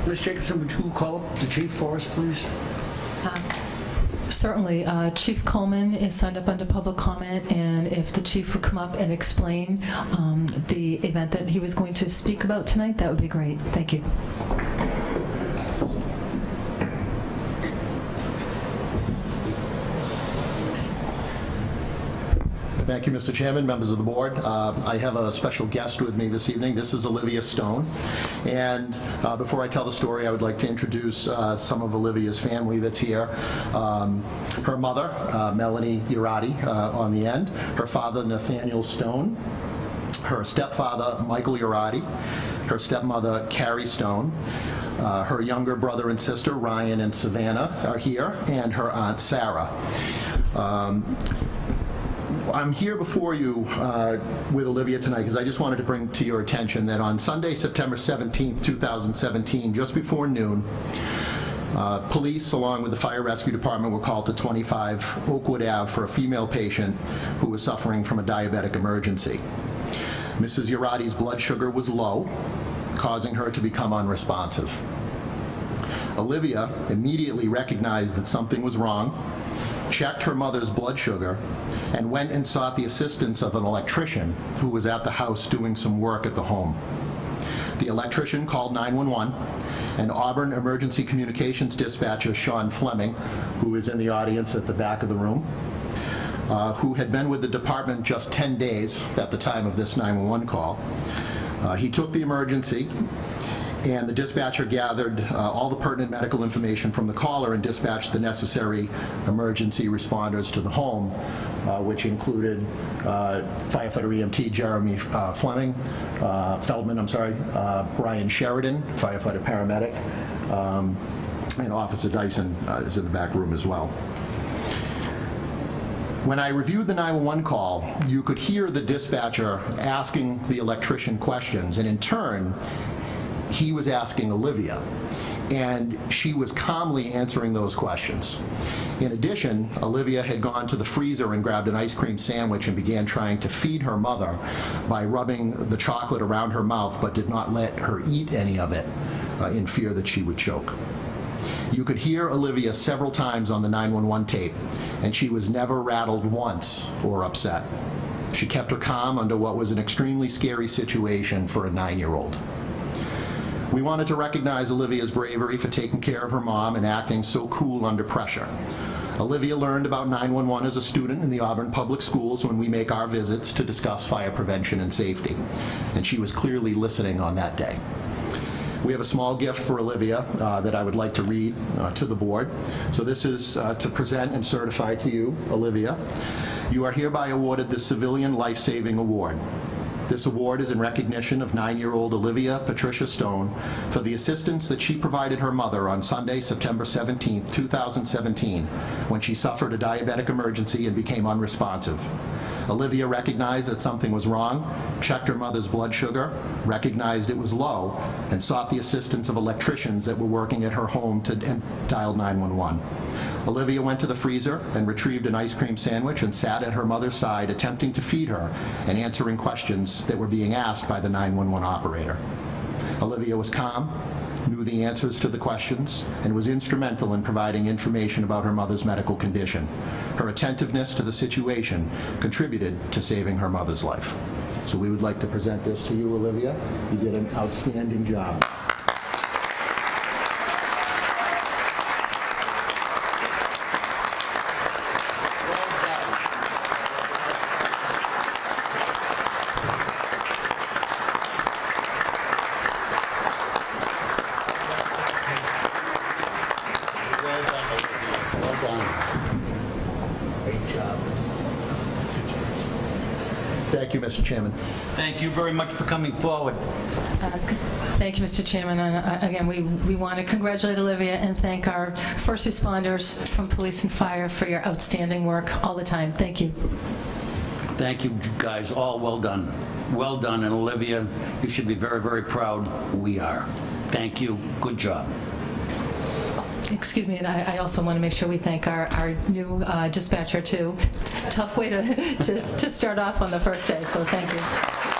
Ms. Jacobson, would you call up the chief for us, please? Certainly. Chief Coleman is signed up under public comment, and if the chief would come up and explain the event that he was going to speak about tonight, that would be great. Thank you. Thank you, Mr. Chairman, members of the board. I have a special guest with me this evening. This is Olivia Stone. And before I tell the story, I would like to introduce some of Olivia's family that's here. Her mother, Melanie Urati, on the end. Her father, Nathaniel Stone. Her stepfather, Michael Urati. Her stepmother, Carrie Stone. Her younger brother and sister, Ryan and Savannah, are here. And her aunt, Sarah. I'm here before you with Olivia tonight because I just wanted to bring to your attention that on Sunday, September 17th, 2017, just before noon, police, along with the fire rescue department, were called to 25 Oakwood Ave for a female patient who was suffering from a diabetic emergency. Mrs. Urati's blood sugar was low, causing her to become unresponsive. Olivia immediately recognized that something was wrong, checked her mother's blood sugar, and went and sought the assistance of an electrician who was at the house doing some work at the home. The electrician called 911, and Auburn Emergency Communications dispatcher Sean Fleming, who is in the audience at the back of the room, who had been with the department just 10 days at the time of this 911 call. He took the emergency, and the dispatcher gathered all the pertinent medical information from the caller and dispatched the necessary emergency responders to the home, which included firefighter EMT Jeremy Feldman, Brian Sheridan, firefighter paramedic, and Officer Dyson is in the back room as well. When I reviewed the 911 call, you could hear the dispatcher asking the electrician questions, and in turn, he was asking Olivia, and she was calmly answering those questions. In addition, Olivia had gone to the freezer and grabbed an ice cream sandwich and began trying to feed her mother by rubbing the chocolate around her mouth, but did not let her eat any of it in fear that she would choke. You could hear Olivia several times on the 911 tape, and she was never rattled once or upset. She kept her calm under what was an extremely scary situation for a 9-year-old. We wanted to recognize Olivia's bravery for taking care of her mom and acting so cool under pressure. Olivia learned about 911 as a student in the Auburn Public Schools when we make our visits to discuss fire prevention and safety, and she was clearly listening on that day. We have a small gift for Olivia that I would like to read to the board. So this is to present and certify to you, Olivia. You are hereby awarded the Civilian Life-Saving Award. This award is in recognition of 9-year-old Olivia Patricia Stone for the assistance that she provided her mother on Sunday, September 17, 2017, when she suffered a diabetic emergency and became unresponsive. Olivia recognized that something was wrong, checked her mother's blood sugar, recognized it was low, and sought the assistance of electricians that were working at her home and dialed 911. Olivia went to the freezer and retrieved an ice cream sandwich and sat at her mother's side attempting to feed her and answering questions that were being asked by the 911 operator. Olivia was calm, knew the answers to the questions, and was instrumental in providing information about her mother's medical condition. Her attentiveness to the situation contributed to saving her mother's life. So we would like to present this to you, Olivia. You did an outstanding job. Thank you, Mr. Chairman. Thank you very much for coming forward. Thank you, Mr. Chairman. And again, we want to congratulate Olivia and thank our first responders from police and fire for your outstanding work all the time. Thank you. Thank you, guys. All well done. Well done. And Olivia, you should be very, very proud. We are. Thank you. Good job. Excuse me, and I also want to make sure we thank our new dispatcher, too. Tough way to start off on the first day, so thank you.